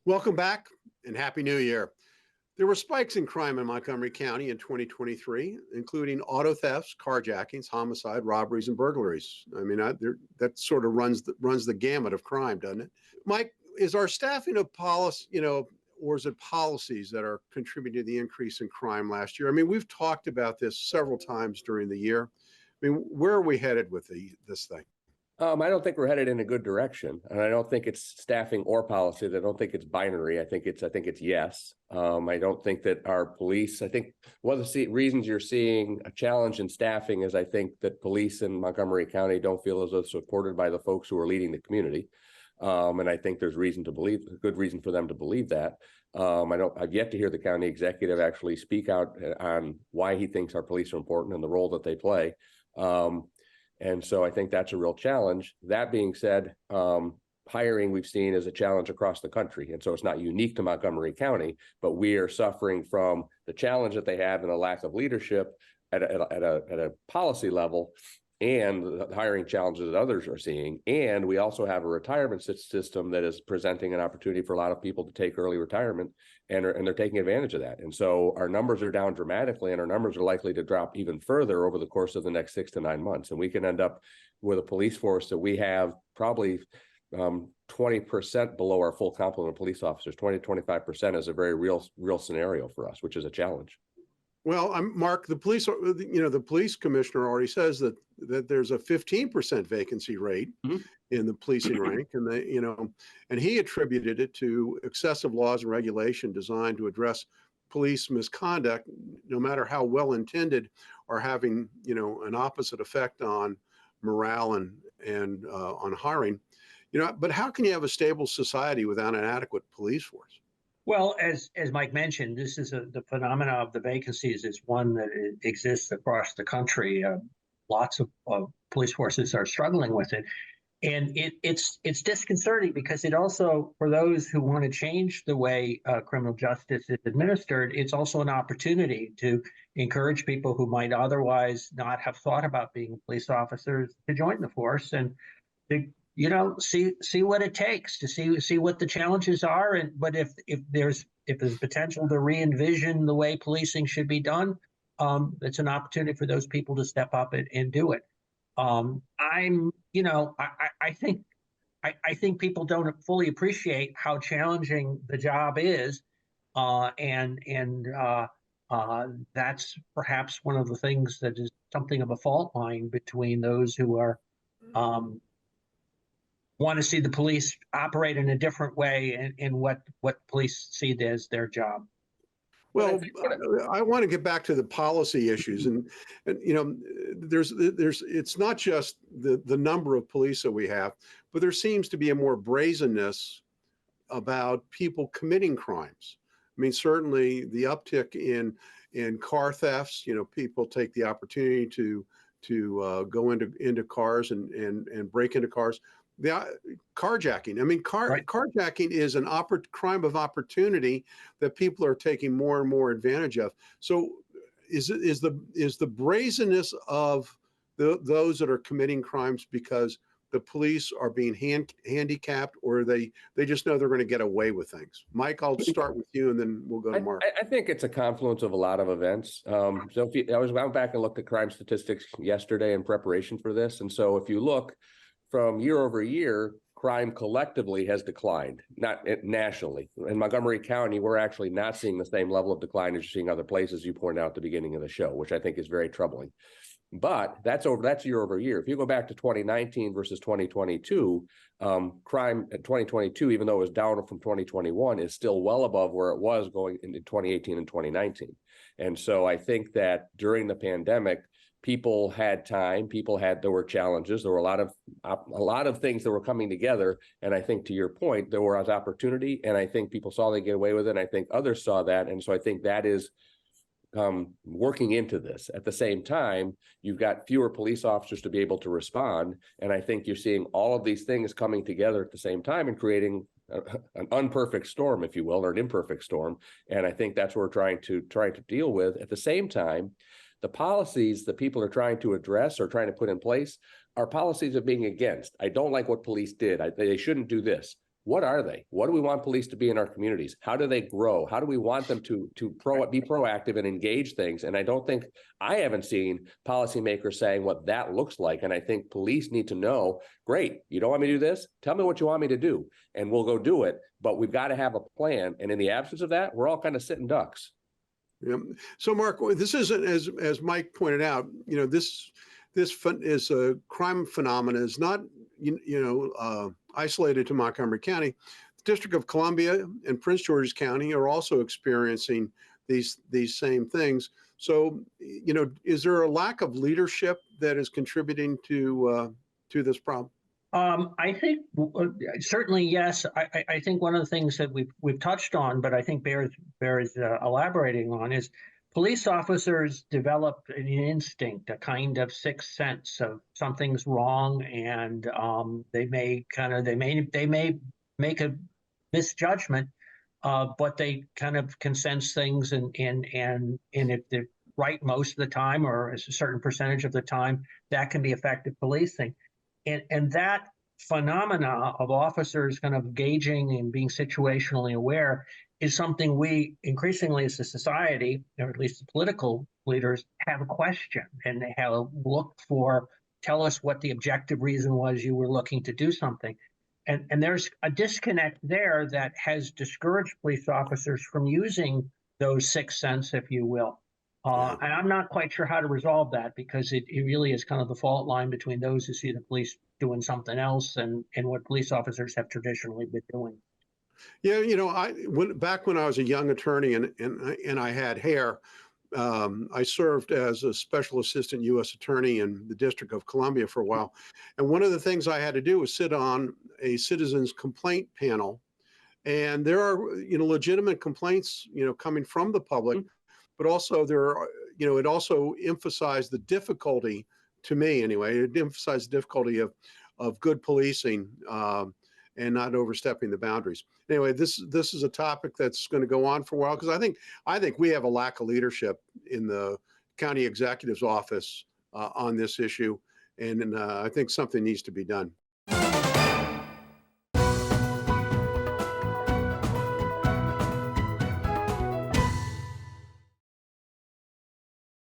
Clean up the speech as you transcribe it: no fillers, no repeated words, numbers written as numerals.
Welcome back and Happy New Year. There were spikes in crime in Montgomery County in 2023, including auto thefts, carjackings, homicide, robberies, and burglaries. I mean, that sort of runs the gamut of crime, doesn't it? Mike, is our staffing of policy, or is it policies that are contributing to the increase in crime last year? I mean, we've talked about this several times during the year. I mean, where are we headed with this thing? I don't think we're headed in a good direction, and I don't think it's staffing or policy. I don't think it's binary. I think it's yes. I don't think that our police. I think one of the reasons you're seeing a challenge in staffing is I think that police in Montgomery County don't feel as though supported by the folks who are leading the community, and I think there's good reason for them to believe that. I've yet to hear the county executive actually speak out on why he thinks our police are important and the role that they play. And so I think that's a real challenge. That being said, hiring we've seen is a challenge across the country. And so it's not unique to Montgomery County, but we are suffering from the challenge that they have and the lack of leadership at a policy level and the hiring challenges that others are seeing. And we also have a retirement system that is presenting an opportunity for a lot of people to take early retirement, and they're taking advantage of that. And so our numbers are down dramatically, and our numbers are likely to drop even further over the course of the next 6 to 9 months. And we can end up with a police force that we have probably 20% below our full complement of police officers. 20-25% is a very real scenario for us, which is a challenge. Well, Mark, the police commissioner already says that there's a 15% vacancy rate in the policing rank, and and he attributed it to excessive laws and regulation designed to address police misconduct, no matter how well intended, are having an opposite effect on morale and on hiring. But how can you have a stable society without an adequate police force? Well, as Mike mentioned, this is the phenomena of the vacancies is one that exists across the country. Lots of police forces are struggling with it, and it's disconcerting because it also, for those who want to change the way criminal justice is administered, it's also an opportunity to encourage people who might otherwise not have thought about being police officers to join the force and to see what it takes to see what the challenges are, but if there's potential to re-envision the way policing should be done, it's an opportunity for those people to step up and do it. I think people don't fully appreciate how challenging the job is, and that's perhaps one of the things that is something of a fault line between those who are want to see the police operate in a different way and what police see as their job. Well, I want to get back to the policy issues, and there's it's not just the number of police that we have, but there seems to be a more brazenness about people committing crimes. I mean, certainly the uptick in car thefts. People take the opportunity to go into cars and break into cars. The carjacking. I mean, carjacking is an crime of opportunity that people are taking more and more advantage of. So, is the brazenness of those that are committing crimes because the police are being handicapped, or they just know they're going to get away with things? Mike, I'll start with you, and then we'll go to Mark. I think it's a confluence of a lot of events. So I went back and looked at crime statistics yesterday in preparation for this, and so if you look from year over year, crime collectively has declined, not nationally. In Montgomery County, we're actually not seeing the same level of decline as you're seeing other places, you pointed out at the beginning of the show, which I think is very troubling. But that's year over year. If you go back to 2019 versus 2022, crime in 2022, even though it was down from 2021, is still well above where it was going into 2018 and 2019. And so I think that during the pandemic, people had time, there were challenges, there were a lot of things that were coming together. And I think, to your point, there was opportunity, and I think people saw they get away with it, and I think others saw that. And so I think that is working into this. At the same time, you've got fewer police officers to be able to respond. And I think you're seeing all of these things coming together at the same time and creating an unperfect storm, if you will, or an imperfect storm. And I think that's what we're trying to deal with. At the same time, the policies that people are trying to address or trying to put in place are policies of being against. I don't like what police did. They shouldn't do this. What are they? What do we want police to be in our communities? How do they grow? How do we want them to be proactive and engage things? And I haven't seen policymakers saying what that looks like. And I think police need to know, great, you don't want me to do this? Tell me what you want me to do, and we'll go do it. But we've got to have a plan. And in the absence of that, we're all kind of sitting ducks. Yeah. So, Mark, this isn't, as Mike pointed out, this is a crime phenomenon is not isolated to Montgomery County. The District of Columbia and Prince George's County are also experiencing these same things. So, is there a lack of leadership that is contributing to this problem? I think certainly yes. I think one of the things that we've touched on, but I think bears elaborating on, is police officers develop an instinct, a kind of sixth sense of something's wrong, and they may make a misjudgment, but they kind of can sense things, and if they're right most of the time, or a certain percentage of the time, that can be effective policing. And that phenomena of officers kind of gauging and being situationally aware is something we increasingly as a society, or at least the political leaders, have a question, and they have looked for, tell us what the objective reason was you were looking to do something. And there's a disconnect there that has discouraged police officers from using those sixth sense, if you will. And I'm not quite sure how to resolve that, because it really is kind of the fault line between those who see the police doing something else and what police officers have traditionally been doing. Yeah, back when I was a young attorney and I had hair, I served as a special assistant U.S. attorney in the District of Columbia for a while. And one of the things I had to do was sit on a citizens complaint panel. And there are, legitimate complaints, coming from the public. Mm-hmm. But also it also emphasized the difficulty, to me anyway, it emphasized the difficulty of good policing and not overstepping the boundaries. Anyway, this is a topic that's going to go on for a while, because I think we have a lack of leadership in the county executive's office on this issue, and I think something needs to be done.